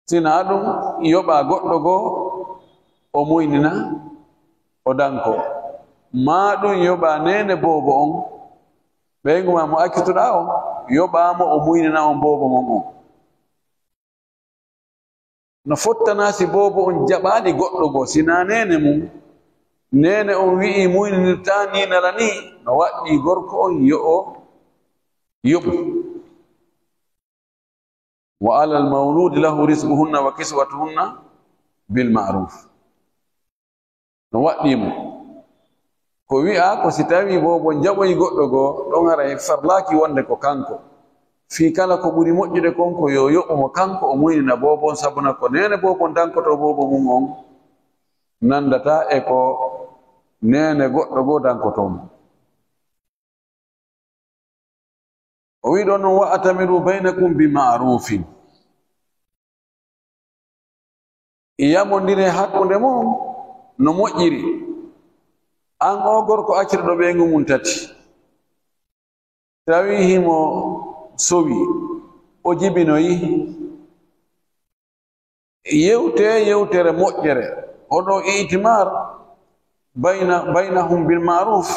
sina ɗum yoɓa goɗɗo go o muynina o danko ma ɗum yoɓa nene bobo on ɓeyguma mo accituɗa o yoɓamo o muynina on bobo mon on no fottana si bobo on jaɓaɗi goɗɗo go sina nene mum nene on wi'i muyninirta ni nala ni no waɗɗi gorko on yo o yoɓu wa ala almawludi lahu risquhunna wa kiswatuhunna bilmaruf no waɗɗimo ko wi'a ko si tawi bobo jaɓoyi goɗɗo go ɗon haray farlaki wonde ko kanko fi kala ko ɓuri moƴƴude konko yo yoɓumo kanko o muynina bobon sabuna ko nene bobon dankoto bobo mum on nandata e ko nene goɗɗo go dankotomo o wi ɗon noon wa atamiru baynakum bi ma'rufin yamodire hakkunde mon no moƴƴiri an o gorko accirɗo ɓeygu mum tati tawi himo sowi o jibinoyi yewtere moƴƴere oɗo itimar baynahum bil maruf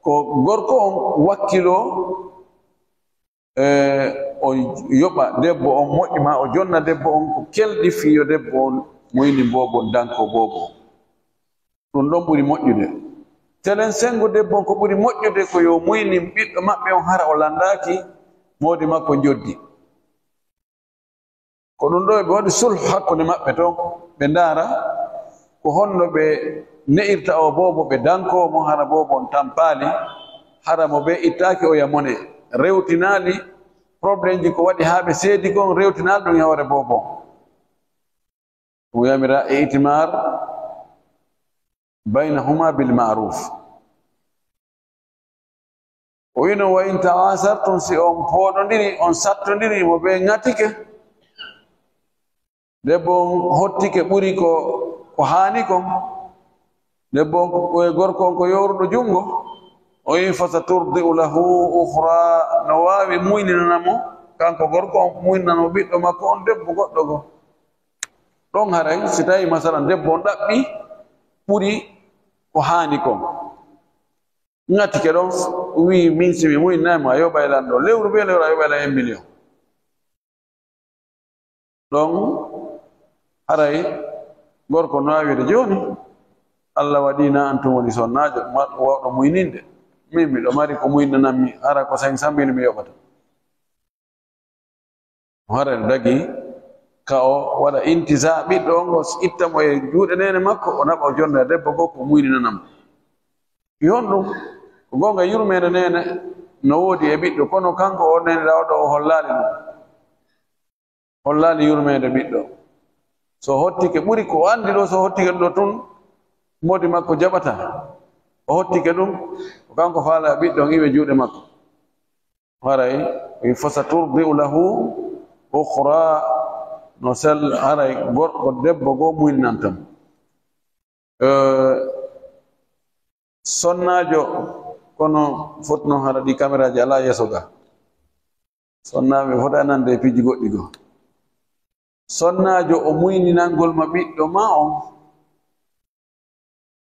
ko gorko on wakkilo o yoɓa debbo on moƴƴima o jonna debbo on ko kelɗi fiyo debbo on muyni bobo danko bobo ɗum ɗon ɓuri moƴƴude telen sengo debbo ko ɓuri moƴƴude ko yo muyni ɓiɗɗo maɓɓe on hara o landaki modi makko joddi ko ɗum ɗo ɓe waɗi sulh hakkude maɓɓe to ɓe ndaara ko honno ɓe ne'irta o bobo ɓe danko mo hara bobo on tampali hara mo ɓe ittaki o yamone rewtinali probléme ji ko waɗi ha ɓe seedi kon rewtinali ɗum yawre bobo ɗum yamira e itimar baynahuma bil ma'ruf o wino wa in tawasartum si on poɗodiri on sattodiri mo ɓe ŋatike debbo on hottike ɓuri ko haani kon debbo on gorko on ko yoruɗo jungo o wi fasaturdi'u lahu ukhra no wawi muyninanamo kanko gorko on muyninanamo ɓiɗɗo makko on debbo goɗɗo go ɗon haray si tawi masalan debbo on ɗaɓɓi ɓuri ko hani ko ngati ke don wi min simi muy nama yo baylan do lewru be lewru yo baylan 1 million don haray gorko no awide joni Allah wadina antum woni sonnajo wawdo muyninde min mi do mari ko muynanammi ara ko 500 mil mi yobata hara dagi ka o wala intiza ɓiɗɗo on o itta mo e juuɗe nene makko o naɓa o jonda debbo goo ko muyninanam yon ɗum ko gonga yurmede nene no woodi e ɓiɗɗo kono kanko o nene rawɗo o hollali ɗum hollali yurmede ɓiɗɗo so hottike ɓuri ko andi ɗo so hottike ɗo tun modi makko jaɓata o hottike ɗum ko kanko faala ɓiɗɗo on iwe juuɗe makko haray fasa turdi'u lahu ukhra no sel haray gorko debbo goo muyninantam sonnajo kono fotno hara ɗi caméraji ala yeeso ga sonnaɓe fota nande piji goɗɗi goo sonnajo o muyninangol ma ɓiɗɗo ma on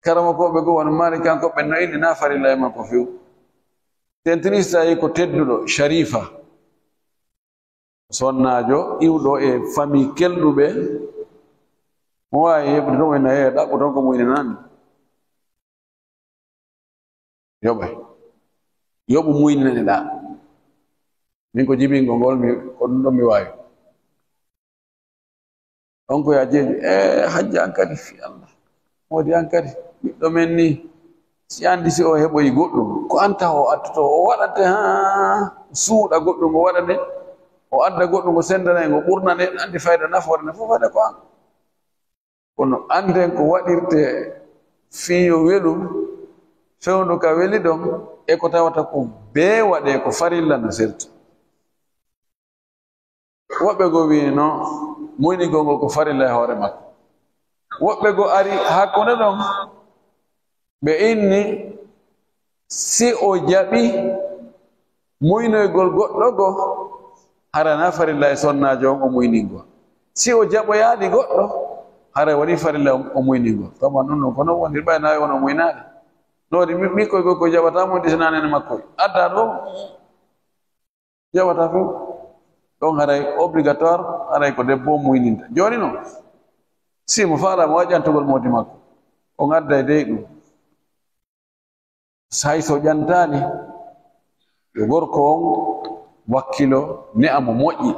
karama koɓe goo won mari kanko ɓe no inni na farilla e makko few tentinista yi ko tedduɗo sharifa sonnajo iwɗo e famille kelɗuɓe mo wawi heɓde ɗum ena heewa ɗaɓɓo ton ko muyninani yoɓay yoɓu muyninaniɗa min ko jibingo ngol ko ɗum ɗon mi wawi on koye a jeeji hajja an kadi fi Allah modi an kadi ɓiɗɗo men ni si andi si o heɓoyi goɗɗum ko anta o attoto o waɗante ha suuɗa goɗɗum o waɗa nde o adda goɗɗum o sendana en o ɓurna nde andi fayda nafoore nde fof waɗa ko an kono anden ko waɗirte fiyo welu fewndu ka weli ɗon e ko tawata ko bee waɗe ko farilla no serti woɓɓe go wi no muynigol ngol ko farilla e hoore makko woɓɓe go ari hakkunde ɗon ɓe inni si o jaɓi muynoygol goɗɗo go harana farilla e sonnajo on o muyningol si o jaɓoyaɗi goɗɗo hara waɗi farilla o muyningol tama ɗum ɗon kono wondir ɓaynawi won o muynaɗe noɗi ɓikkoy go ko jaɓata mo disananene makkoy adda ɗo jaɓata few ɗon haray obligatoire haray ko debbo muyninta joni noon si mo faalama waƴantugol modi makko on adda e dey ɗum say so ƴantani yo gorko on wakkilo ne'a mo moƴƴi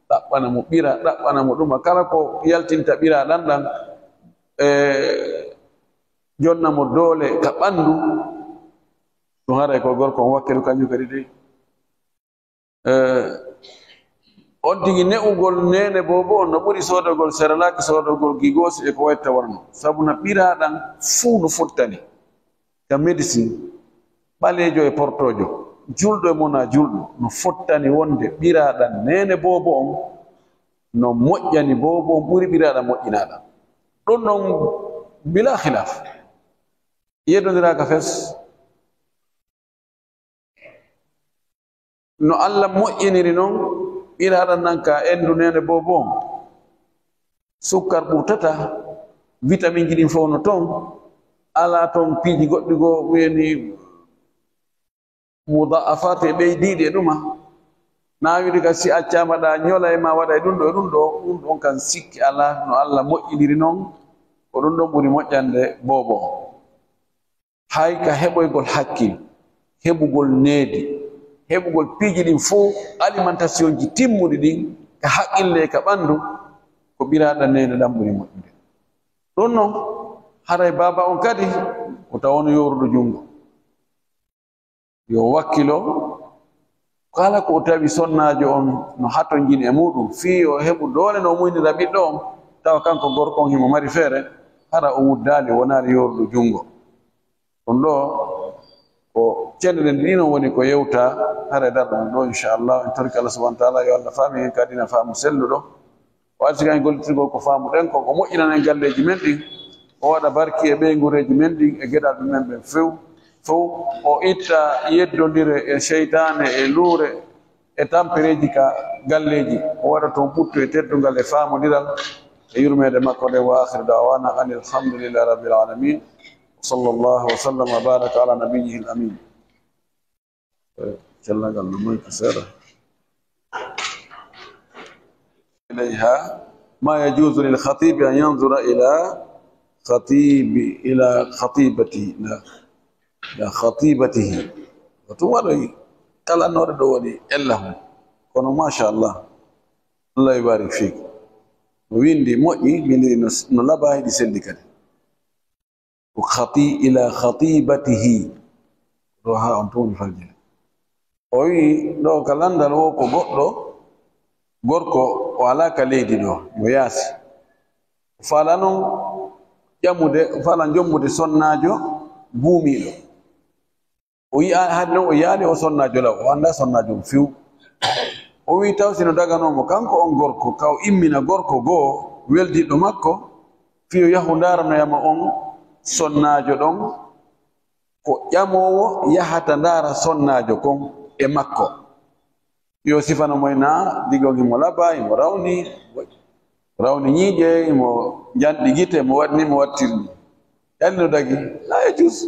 ɗaɓɓana mo ɓira ɗaɓɓana mo ɗuma kala ko yaltinta ɓira ɗan ɗan jonna mo doole ka ɓandu ɗum haray ko gorko on wakkilo kanjum kadi dey on tigi ne'ugol nene bobo on no ɓuri sodogol seralaki sodogol gigosi e ko watta warno sabu no ɓiraɗan fuu no fottani ka médecine ɓalejo e portojo julɗo e mona julɗo no fottani wonde ɓiraɗan nene bobo on no moƴƴani bobo on ɓuri ɓiraɗan moƴƴinaɗan ɗum ɗon bila khilaf yeddodiraka fes no Allah moƴƴiniri noon ɓiraɗan nan ka endu nene bobo on sukkar ɓurtata vitamine ji ɗin fof no toon ala toon piiji goɗɗi goo wiyani muda'afat e ɓeydiɗi e ɗuma na wiide ka si accama ɗa ñola e ma waɗa e ɗum ɗo e ɗum ɗo ɗum ɗon kan sikki ala no Allah moƴƴiniri noon ko ɗum ɗon ɓuri moƴƴande bobo on hay ka heɓoygol hakkil heɓugol needi heɓugol piiji ɗin fof alimentation ji timmuɗi ɗin ka haqqille ka ɓandu ko ɓiraɗa nene ɗan ɓuri moƴƴude ɗum noon haray baba on kadi ko tawono yoruɗo jungo yo wakkilo kala ko tawi sonnajo on no hato jini e muɗum fi o heɓu doole no muynira ɓiɗɗo on tawa kanko gorko on himo mari feere hara o wuddali wonari yoruɗo jungo ɗum ɗo ko cellede ɗi non woni ko yewta hara darɗo ɗum ɗo inchallah en torki Allah subahana taala yo Allah faami hen kadina faamu selluɗo o arti kan gollitirgol ko faamu ɗen ko ko moƴƴinanen galleji men ɗin o waɗa barki e ɓeygureji men ɗin e geɗal ɗumen ɓen few fof o itta yeddodire e cheytane e luure e tampereji ka galleji o waɗa toon ɓuttu e teddungal e faamodiral e yurmede makko nde wa akhiru dawana an alhamdulillahi rabbil alamin صلى الله وسلم وبارك على نبيه الأمين. جل قال ما يكسره إليها ما يجوز للخطيب أن ينظر إلى خطيبته لا خطيبته وتوري كلا نور دولي إلهم كونوا ما شاء الله الله يبارك فيك ويندي مؤي من نلباه دي سندكة وخطي إلى خطيبته روها أنتوني فالجل وي لو كلام دلو كبقلو غوركو وعلا كليدي دو وياسي فالانو يمودي فالان جمودي سناجو بومي دو وي هادنو ويالي وسناجو لو واندا سناجو فيو وي تاوسينو داغانو مو كانكو اون غوركو كاو إمينا غوركو غو ويلدي دو ماكو فيو يهو دارنا يما اون سناجو دون ko yamowo yahata ndara sonnajo kon e makko yo sifano moyna digogi mo laba mo rawni ñiije mo jandi gite mo wadni mo wattirni yalno dagi la yajus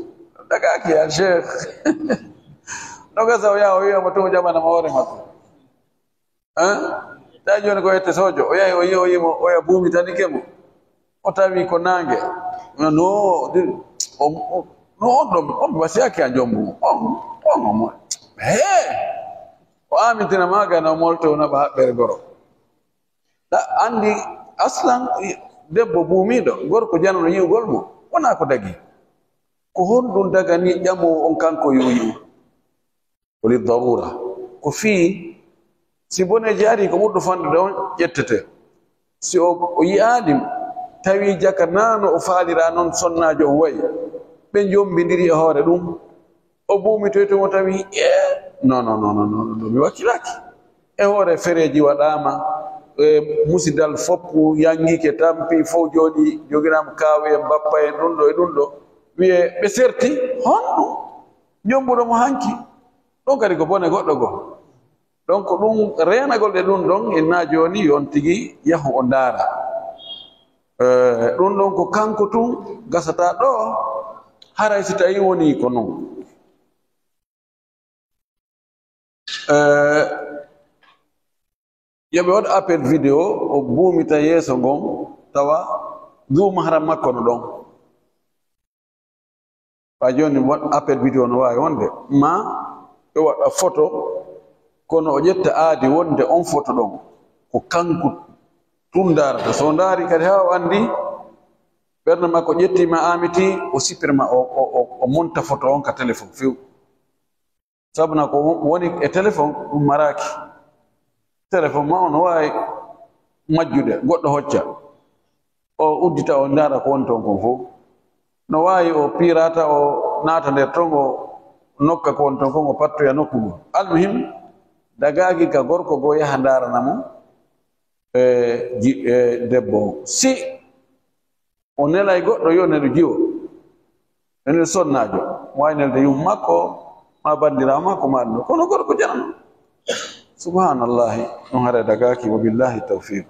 daga ki ya sheikh noga saw ya o mo to jamana ma hore makko ta joni ko yette sojo o yahi o yimo o ya buumi tani kemo o tawi ko nange no on basi yake ajombu on o amitina maga na molto na ba bergoro da andi aslan debbo buumido gorko janno yiu golmo wona ko dagi ko hondun daga ni jamo on kanko yuyu wali darura ko fi si bone jari ko muddo fande don jettete si o yiadim tawi jaka nano o faalira non sonnajo on wayi be jombindiri e hoore dum o buumi to mo tawi non mi wakilaki e hoore fereji wadama musidal foppu yangike tampi fo jodi jogiram kaawe bappa e dundo wiye be serti honno jombudo mo hanki don kadi ko bone goddo go donc dum renagol de dun don en na joni on tigi yahu o ndara dun don ko kanko tun gasata do haray si tawi woni ko non yoɓe waɗa appel vidéo o buumita yeeso ngon tawa du mahram makko no ɗon ha joni waɗa appel vidéo no wawi wonde ma ɓe waɗa photo kono o ƴetta aadi wonde on photo ɗon ko kanko tun darata so daari kadi ha o andi ɓernde makko ƴettima amiti o sippirma o monta photo on ka téléphone few sabuna ko woni e téléphone ɗum maraki téléphone ma on wawi majjude goɗɗo hocca o uddita o ndara ko woni ton kon fof no wawi o pirata o naata nder ton o nokka ko woni ton kon o pattoya nokkugo almuhim dagagi ka gorko go yaha ndaranamo debbo si o nelay goɗɗo yo neɗo jiwo ene sonnajo wawi nelde yum makko ma bandira makko ma ɗum kono gorko janano subhanallahi ɗum haara dagaki wa billahi tawfiq